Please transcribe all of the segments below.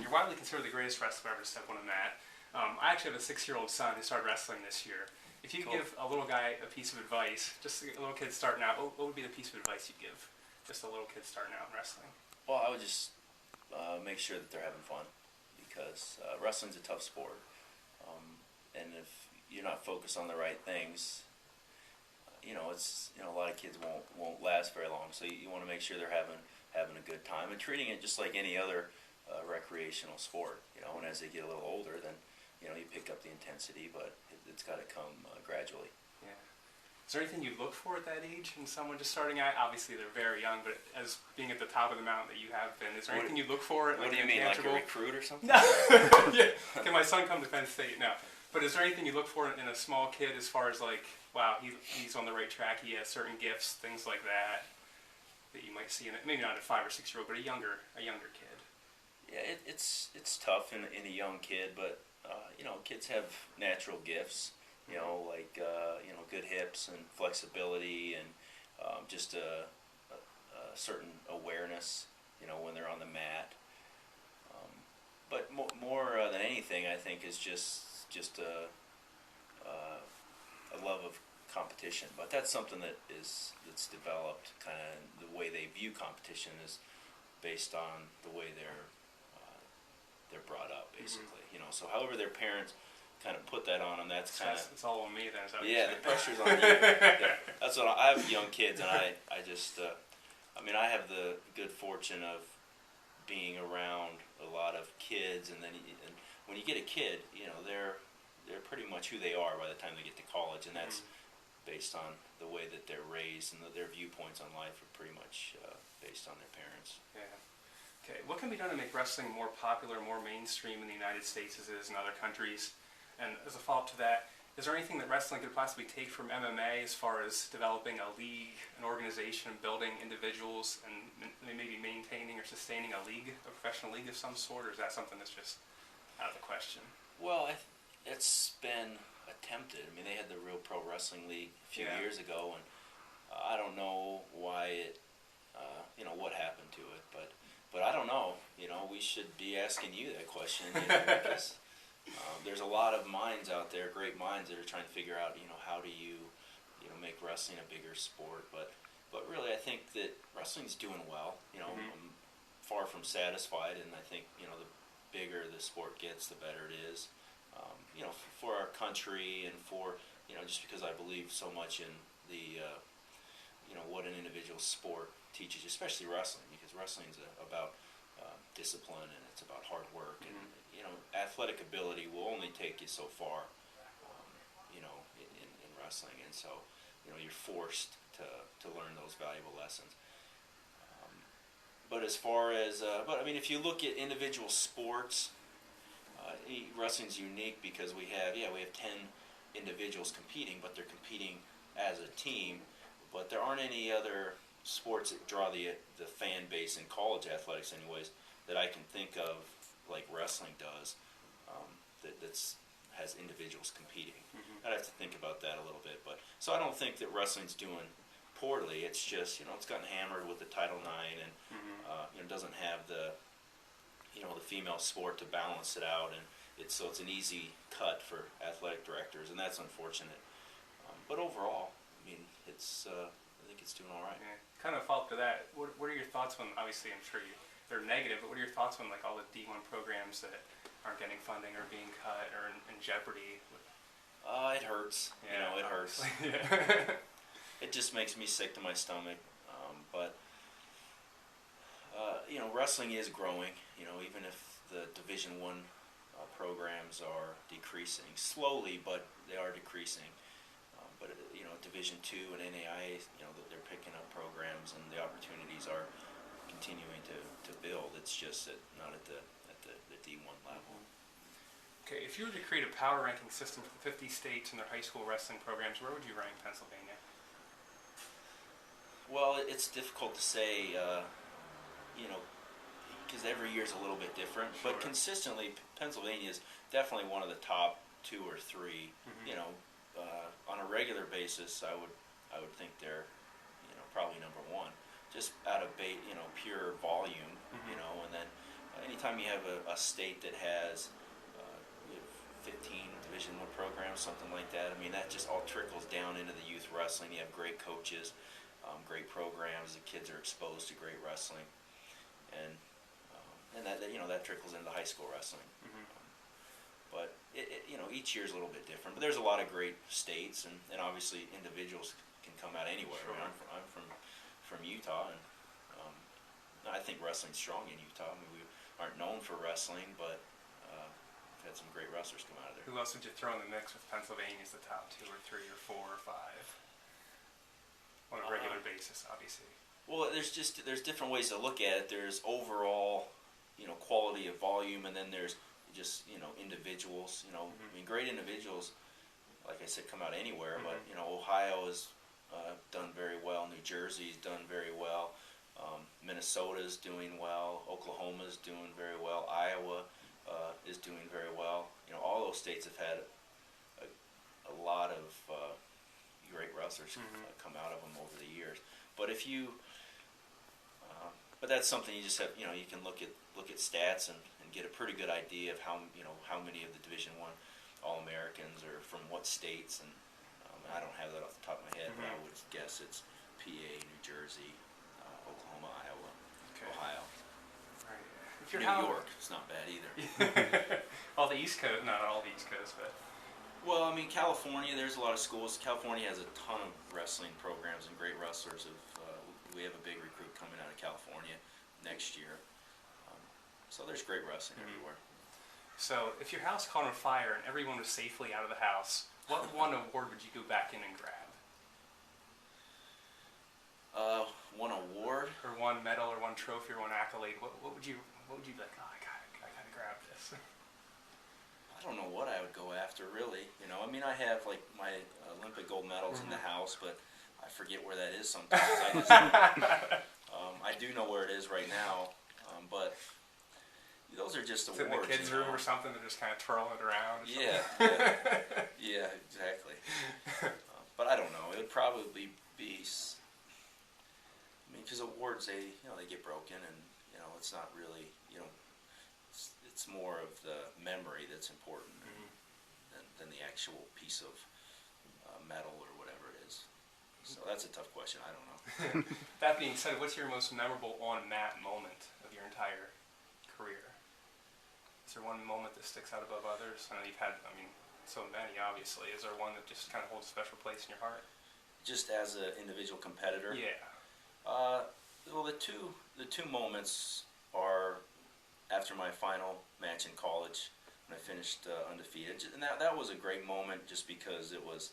you're widely considered the greatest wrestler ever to step on a mat. I actually have a 6-year-old son who started wrestling this year. If you could give a little guy a piece of advice, just a little kid starting out, what would be the piece of advice you'd give just a little kid starting out in wrestling? Well, I would just make sure that they're having fun, because wrestling's a tough sport, and if you're not focused on the right things, it's a lot of kids won't last very long. So you want to make sure they're having a good time and treating it just like any other recreational sport. And as they get a little older, then you pick up the intensity, but it's got to come gradually. Yeah. Is there anything you look for at that age in someone just starting out? Obviously, they're very young, but as being at the top of the mountain that you have been, is there anything you look for? What do you mean, like a recruit or something? No. Yeah. Can my son come to Penn State? No. But is there anything you look for in a small kid as far as like, wow, he's on the right track, he has certain gifts, things like that you might see in it? Maybe not a 5 or 6 year old, but a younger kid. Yeah, it's tough in a young kid, but kids have natural gifts. Like good hips and flexibility and just a certain awareness. When they're on the mat. But more than anything, I think is just a love of competition. But that's something that's developed. Kind of the way they view competition is based on the way they're brought up, basically. So however their parents kind of put that on them, that's kind of... It's all on me then. Is that what the pressure's on you. Yeah, that's what I have young kids, and I just, I have the good fortune of being around a lot of kids, and when you get a kid, they're pretty much who they are by the time they get to college, and that's based on the way that they're raised, and their viewpoints on life are pretty much based on their parents. Yeah. Okay, what can be done to make wrestling more popular, more mainstream in the United States as it is in other countries? And as a follow-up to that, is there anything that wrestling could possibly take from MMA as far as developing a league, an organization, building individuals, and maybe maintaining or sustaining a league, a professional league of some sort, or is that something that's just out of the question? Well, it's been attempted. They had the Real Pro Wrestling League a few years ago, and I don't know why it, what happened to it, but I don't know. We should be asking you that question, because there's a lot of minds out there, great minds, that are trying to figure out, how do you make wrestling a bigger sport. But really, I think that wrestling's doing well. I'm far from satisfied, and I think, the bigger the sport gets, the better it is. For our country, and for, just because I believe so much in the, what an individual sport teaches you, especially wrestling, because wrestling is about discipline, and it's about hard work, and athletic ability will only take you so far, in wrestling, and so you're forced to learn those valuable lessons. But as far as if you look at individual sports, wrestling's unique because we have 10 individuals competing, but they're competing as a team. But there aren't any other sports that draw the fan base in college athletics, anyways, that I can think of like wrestling does. That's has individuals competing. I'd have to think about that a little bit. But so I don't think that wrestling's doing poorly. It's just it's gotten hammered with the Title IX, and doesn't have the the female sport to balance it out, and it's an easy cut for athletic directors, and that's unfortunate. But overall, it's I think it's doing all right. Yeah. Kind of a follow-up to that. What are your thoughts when, obviously, I'm sure they're negative, but what are your thoughts when all the D1 programs that aren't getting funding or being cut or in jeopardy? It hurts. Yeah, it hurts. Yeah. It just makes me sick to my stomach. But wrestling is growing. Even if the Division I programs are decreasing slowly, but they are decreasing. But Division II and NAIA, they're picking up programs, and the opportunities are continuing to build. It's just that not at the D1 level. Okay, if you were to create a power ranking system for the 50 states and their high school wrestling programs, where would you rank Pennsylvania? Well, it's difficult to say, because every year is a little bit different. Sure. But consistently, Pennsylvania is definitely one of the top 2 or 3. On a regular basis, I would think they're, probably number 1, just out of pure volume, and then anytime you have a state that has you have 15 Division I programs, something like that. I mean, that just all trickles down into the youth wrestling. You have great coaches, great programs. The kids are exposed to great wrestling, and that that trickles into high school wrestling. Mm-hmm. But each year is a little bit different. But there's a lot of great states, and obviously individuals can come out anywhere. Sure. I mean, I'm from Utah, and I think wrestling's strong in Utah. I mean, we aren't known for wrestling, but we've had some great wrestlers come out of there. Who else would you throw in the mix with Pennsylvania as the top 2 or 3 or 4 or 5 on a regular basis, obviously? Well, there's different ways to look at it. There's overall, quality of volume, and then there's just individuals. Mm-hmm. I mean, great individuals, like I said, come out anywhere. Mm-hmm. But Ohio has done very well. New Jersey's done very well. Minnesota's doing well. Oklahoma's doing very well. Iowa is doing very well. All those states have had a lot of great wrestlers come out of them over the years. But but that's something you just have. You can look at stats and get a pretty good idea of how many of the Division I All-Americans are from what states, and I don't have that off the top of my head, but I would guess it's PA, New Jersey, Oklahoma, Iowa, Ohio. Right. New York, it's not bad either. All the East Coast, not all the East Coast, but. Well, I mean, California, there's a lot of schools. California has a ton of wrestling programs and great wrestlers. We have a big recruit coming out of California next year. So there's great wrestling everywhere. So if your house caught on fire and everyone was safely out of the house, what one award would you go back in and grab? One award? Or one medal or one trophy or one accolade? What would you be like, oh, I gotta grab this? I don't know what I would go after, really. I mean, I have like my Olympic gold medals in the house, but I forget where that is sometimes. I do know where it is right now, but those are just awards. It's in the kids' room or something. They're just kind of twirling it around. Or yeah, exactly. But I don't know. It would probably be. I mean, because awards, they get broken, and it's not really it's more of the memory that's important than the actual piece of metal or whatever it is. So that's a tough question. I don't know. That being said, what's your most memorable on-mat moment of your entire career? Is there one moment that sticks out above others? I know you've had, so many, obviously. Is there one that just kind of holds a special place in your heart? Just as an individual competitor? Yeah. Well, the two moments are after my final match in college when I finished undefeated, and that was a great moment just because it's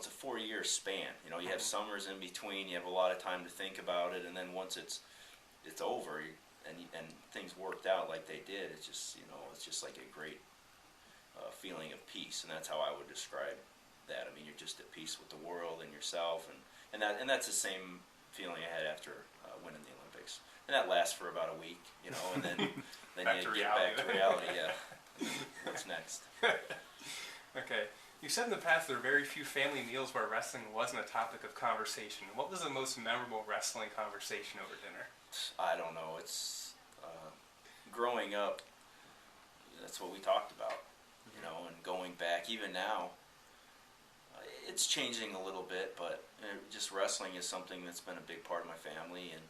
a 4-year span. You have summers in between, you have a lot of time to think about it, and then once it's over and things worked out like they did, it's just like a great feeling of peace, and that's how I would describe that. I mean, you're just at peace with the world and yourself, and that's the same feeling I had after winning the Olympics. And that lasts for about a week, and then you get back to reality. Yeah, what's next? Okay. You said in the past there are very few family meals where wrestling wasn't a topic of conversation. What was the most memorable wrestling conversation over dinner? I don't know. It's growing up. That's what we talked about, and going back. Even now, it's changing a little bit, but just wrestling is something that's been a big part of my family, and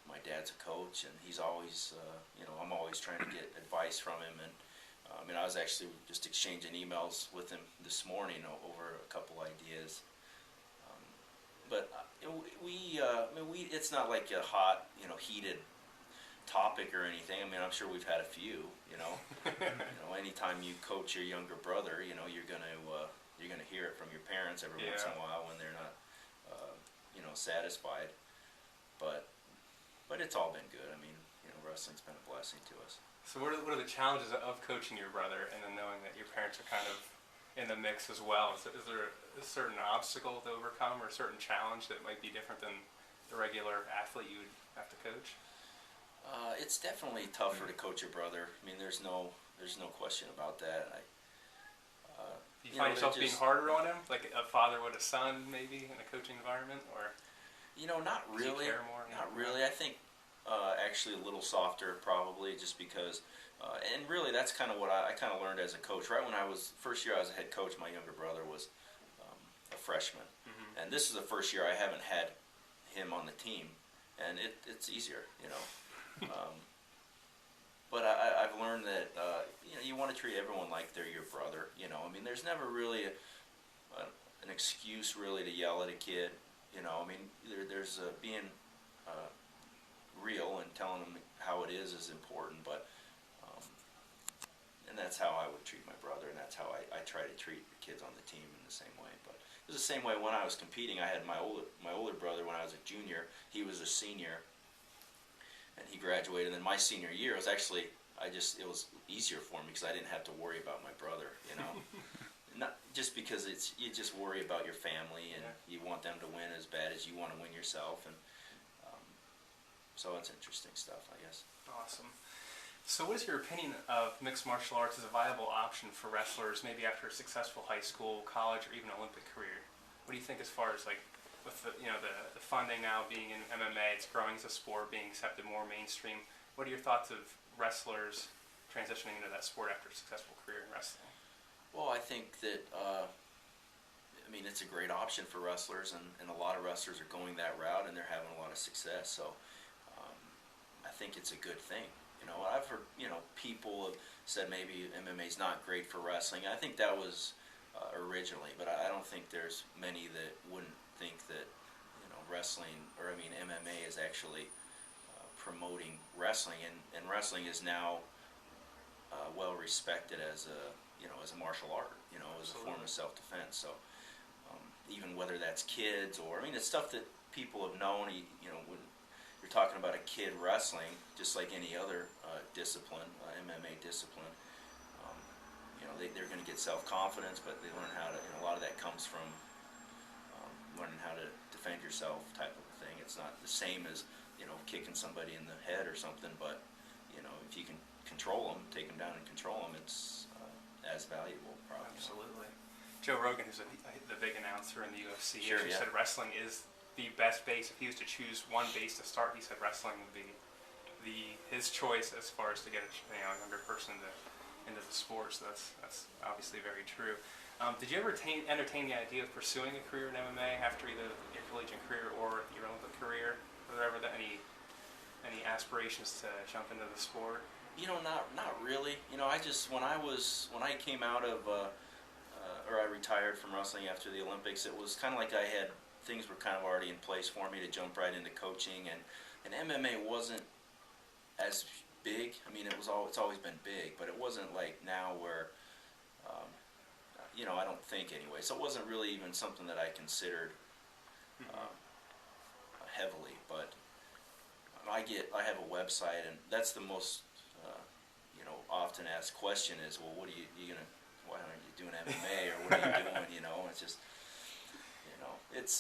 my dad's a coach, and he's always, I'm always trying to get advice from him, and I was actually just exchanging emails with him this morning over a couple ideas. But it's not like a hot, heated topic or anything. I'm sure we've had a few. Anytime you coach your younger brother, you're gonna hear it from your parents every once in a while when they're not, satisfied. But it's all been good. Wrestling's been a blessing to us. So what are the challenges of coaching your brother and then knowing that your parents are kind of in the mix as well? Is there a certain obstacle to overcome or a certain challenge that might be different than the regular athlete you would have to coach? It's definitely tougher to coach your brother. There's no question about that. Do you find yourself being harder on him, like a father would a son, maybe in a coaching environment, or not really. Does he care more? Not really. I think actually a little softer probably, just because, and really that's kind of what I kind of learned as a coach. Right when I was, first year I was a head coach, my younger brother was a freshman. Mm-hmm. And this is the first year I haven't had him on the team, and it's easier, you know. But I've learned that, you know, you want to treat everyone like they're your brother, you know. I mean, there's never really an excuse really to yell at a kid, you know. I mean, there's being real and telling them how it is important, but and that's how I would treat my brother, and that's how I try to treat the kids on the team in the same way. But it was the same way when I was competing. I had my older brother when I was a junior. He was a senior, and he graduated. And then my senior year was actually, it was easier for me because I didn't have to worry about my brother, you know. Not just because you just worry about your family, and you want them to win as bad as you want to win yourself, and so it's interesting stuff, I guess. Awesome. So what is your opinion of mixed martial arts as a viable option for wrestlers, maybe after a successful high school, college, or even Olympic career? What do you think as far as, like, with the, you know, the funding now being in MMA, it's growing as a sport, being accepted more mainstream. What are your thoughts of wrestlers transitioning into that sport after a successful career in wrestling? Well, I think that, I mean, it's a great option for wrestlers, and a lot of wrestlers are going that route, and they're having a lot of success. So I think it's a good thing. You know, I've heard, you know, people have said maybe MMA is not great for wrestling. I think that was originally, but I don't think there's many that wouldn't think that, you know, wrestling, or I mean MMA is actually promoting wrestling, and wrestling is now well respected as a, you know, as a martial art, you know, as a form of self-defense. So even whether that's kids, or I mean, it's stuff that people have known. You know, when you're talking about a kid wrestling, just like any other discipline, MMA discipline, you know, they're going to get self-confidence, but they learn how to, you know, a lot of that comes from learning how to defend yourself type of a thing. It's not the same as, you know, kicking somebody in the head or something, but, you know, if you can control them, take them down and control them, it's as valuable, probably. Absolutely. Joe Rogan, who's the big announcer in the UFC, Sure, actually said wrestling is the best base. If he was to choose one base to start, he said wrestling would be his choice as far as to get a, you know, younger person into the sport. So that's obviously very true. Did you ever entertain the idea of pursuing a career in MMA after either your collegiate career or your Olympic career? Were there ever any aspirations to jump into the sport? You know, not really. You know, I just when I came out of or I retired from wrestling after the Olympics, it was kind of like things were kind of already in place for me to jump right into coaching, and MMA wasn't as big. I mean, it's always been big, but it wasn't like now where, you know, I don't think anyway. So it wasn't really even something that I considered heavily. But I have a website, and that's the most you know, often asked question is, well, what are you gonna? Why aren't you doing MMA, or what are you doing? You know, it's just, you know, it's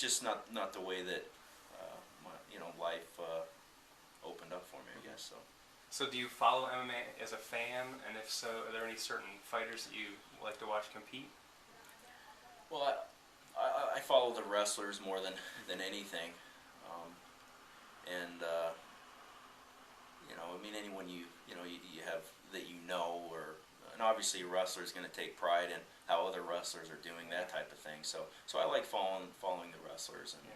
just not the way that you know, life opened up for me, I guess. So do you follow MMA as a fan, and if so, are there any certain fighters that you like to watch compete? Well, I follow the wrestlers more than anything, and you know, I mean, anyone you have that you know, and obviously a wrestler is going to take pride in how other wrestlers are doing, that type of thing. So I like following the wrestlers, and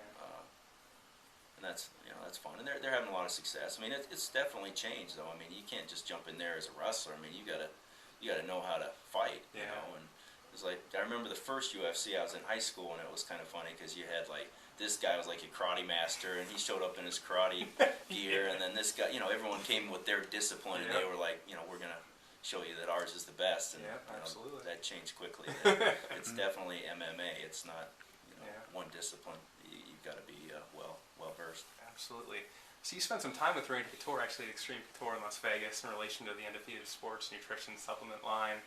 and that's, you know, that's fun, and they're having a lot of success. I mean, it's definitely changed though. I mean, you can't just jump in there as a wrestler. I mean, you gotta know how to fight, you know. And it's like, I remember the first UFC, I was in high school, and it was kind of funny because you had like, this guy was like a karate master, and he showed up in his karate gear, and then this guy, you know, everyone came with their discipline, and they were like, you know, we're gonna show you that ours is the best, and absolutely. That changed quickly. It's definitely MMA. It's not, you know, one discipline. You've got to be well versed. Absolutely. So you spent some time with Randy Couture, actually, at Xtreme Couture in Las Vegas, in relation to the Undefeated Sports Nutrition Supplement line.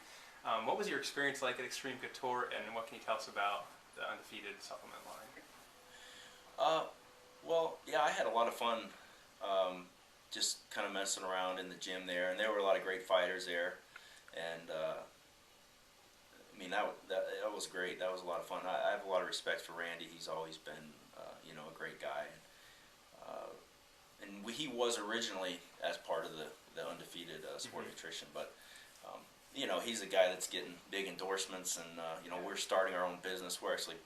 What was your experience like at Xtreme Couture, and what can you tell us about the Undefeated Supplement line? Well, yeah, I had a lot of fun just kind of messing around in the gym there, and there were a lot of great fighters there, and I mean, that was great. That was a lot of fun. I have a lot of respect for Randy. He's always been, you know, a great guy. he was originally as part of the undefeated sport nutrition, but you know, he's a guy that's getting big endorsements, and you know, we're starting our own business. We're actually,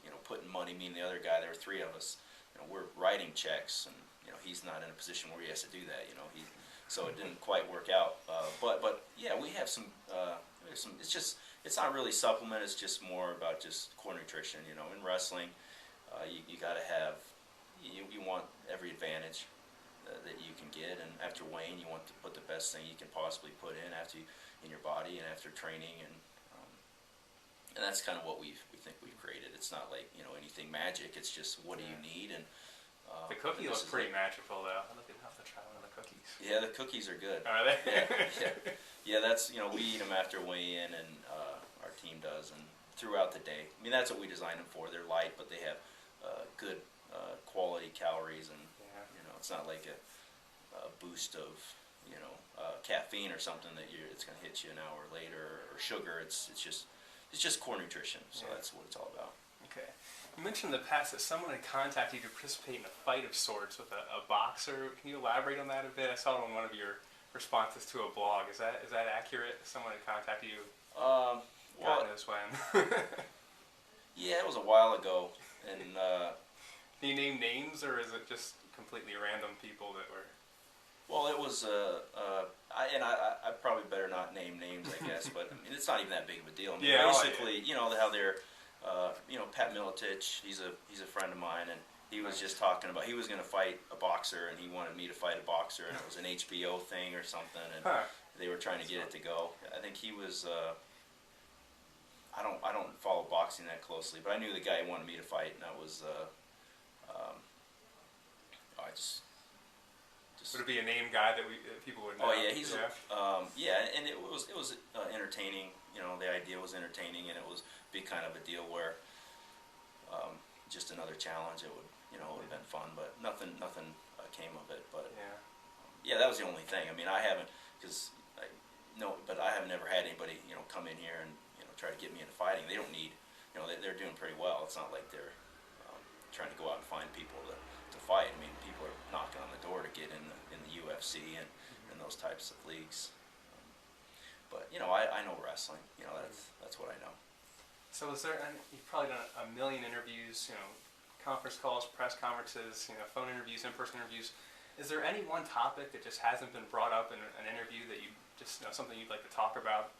you know, putting money. Me and the other guy, there were three of us. You know, we're writing checks, and you know, he's not in a position where he has to do that. You know, so it didn't quite work out. But yeah, we have some. It's not really supplement. It's just more about just core nutrition. You know, in wrestling, you got to have. You want every advantage that you can get, and after weighing, you want to put the best thing you can possibly put in in your body, and after training, and that's kind of what we think we've created. It's not like, you know, anything magic. It's just what do you need, and the cookie looks pretty magical though. I'd have to try one of the cookies. Yeah, the cookies are good. Are they? Yeah. That's, you know, we eat them after weigh-in, and our team does, and throughout the day. I mean, that's what we designed them for. They're light, but they have good quality calories, and you know, it's not like a boost of, you know, caffeine or something that it's going to hit you an hour later, or sugar. It's just core nutrition. So that's what it's all about. Okay. You mentioned in the past that someone had contacted you to participate in a fight of sorts with a boxer. Can you elaborate on that a bit? I saw it on one of your responses to a blog. Is that accurate? Someone had contacted you. Well, God knows when. Yeah, it was a while ago, and. Can you name names, or is it just completely random people that were? Well, it was. I probably better not name names, I guess, but I mean, it's not even that big of a deal. I mean, basically, you know how they're, you know, Pat Miletich. He's a friend of mine, and he was just talking about he was going to fight a boxer, and he wanted me to fight a boxer, and it was an HBO thing or something, and they were trying to get it to go. I think he was. I don't follow boxing that closely, but I knew the guy wanted me to fight, and that was. I just. Would it be a name guy that people would know? Oh yeah, he's and it was entertaining. You know, the idea was entertaining, and it was be kind of a deal where just another challenge. It would have been fun, but nothing came of it. But yeah, that was the only thing. I mean, I haven't but I have never had anybody come in here and try to get me into fighting. They don't need they're doing pretty well. It's not like they're trying to go out and find people to fight. I mean, people are knocking on the door to get in the UFC and those types of leagues. But I know wrestling. That's what I know. So is there? You've probably done a million interviews. Conference calls, press conferences, phone interviews, in-person interviews. Is there any one topic that just hasn't been brought up in an interview that you just something you'd like to talk about?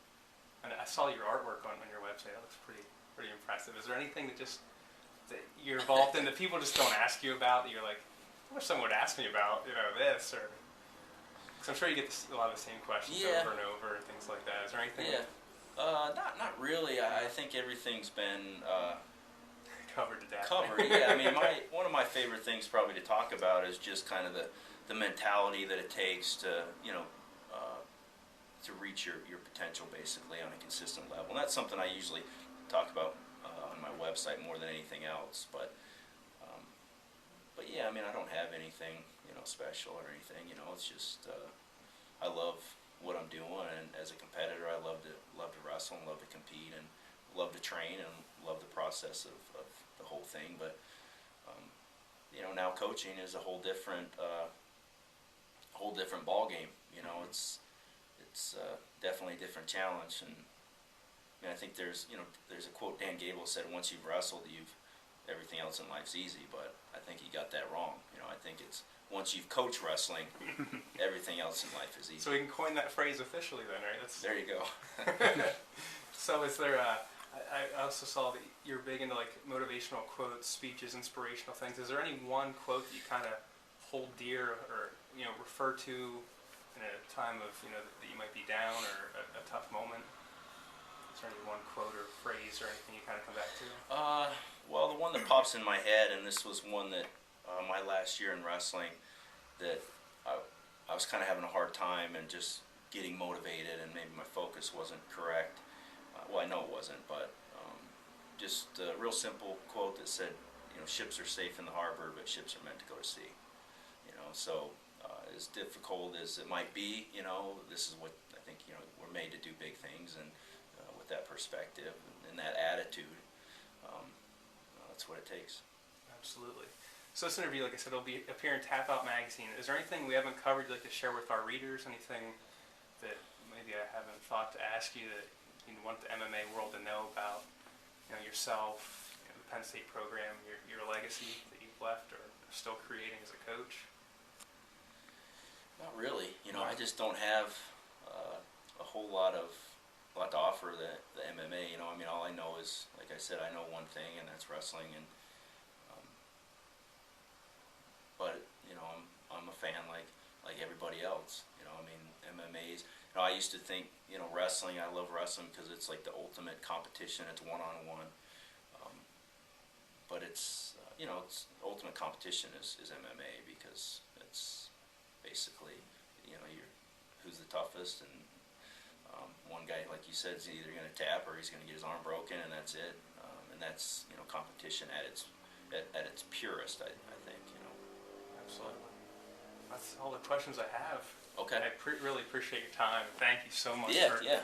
And I saw your artwork on your website. That looks pretty impressive. Is there anything that you're involved in that people just don't ask you about, that you're like, I wish someone would ask me about, this, or... Because I'm sure you get a lot of the same questions over and over and things like that. Is there anything? Yeah. Not really. I think everything's been... covered to death. Yeah. I mean, one of my favorite things probably to talk about is just kind of the mentality that it takes to, to reach your potential, basically, on a consistent level. And that's something I usually talk about on my website more than anything else, but yeah, I mean, I don't have anything special or anything. It's just I love what I'm doing, and as a competitor, I love to wrestle and love to compete and love to train and love the process of the whole thing. But now coaching is a whole different ball game. It's definitely a different challenge, and I think there's a quote Dan Gable said, once you've wrestled, everything else in life's easy, but I think he got that wrong. I think it's once you've coached wrestling, everything else in life is easy. So we can coin that phrase officially then, right? There you go. So is there I also saw that you're big into like motivational quotes, speeches, inspirational things. Is there any one quote that you kind of hold dear or refer to in a time of that you might be down or a tough moment? Is there any one quote or phrase or anything you kind of come back to? Well, the one that pops in my head, and this was one that my last year in wrestling, that I was kind of having a hard time and just getting motivated, and maybe my focus wasn't correct. Well, I know it wasn't, but just a real simple quote that said, ships are safe in the harbor, but ships are meant to go to sea. So as difficult as it might be, this is what I think, we're made to do big things, and with that perspective and that attitude, that's what it takes. Absolutely. So this interview, like I said, will appear in Tap Out Magazine. Is there anything we haven't covered you'd like to share with our readers? Anything that maybe I haven't thought to ask you that you want the MMA world to know about, yourself, the Penn State program, your legacy that you've left or are still creating as a coach? Not really. I just don't have a whole lot to offer the MMA. All I know is, like I said, I know one thing, and that's wrestling. And but I'm a fan like everybody else. MMA's. I used to think wrestling. I love wrestling because it's like the ultimate competition. It's one-on-one. But it's it's ultimate competition is MMA because it's basically who's the toughest, and one guy, like you said, is either going to tap or he's going to get his arm broken, and that's it. And that's competition at its purest. I think. Absolutely. That's all the questions I have. Okay. I really appreciate your time. Thank you so much. Yeah.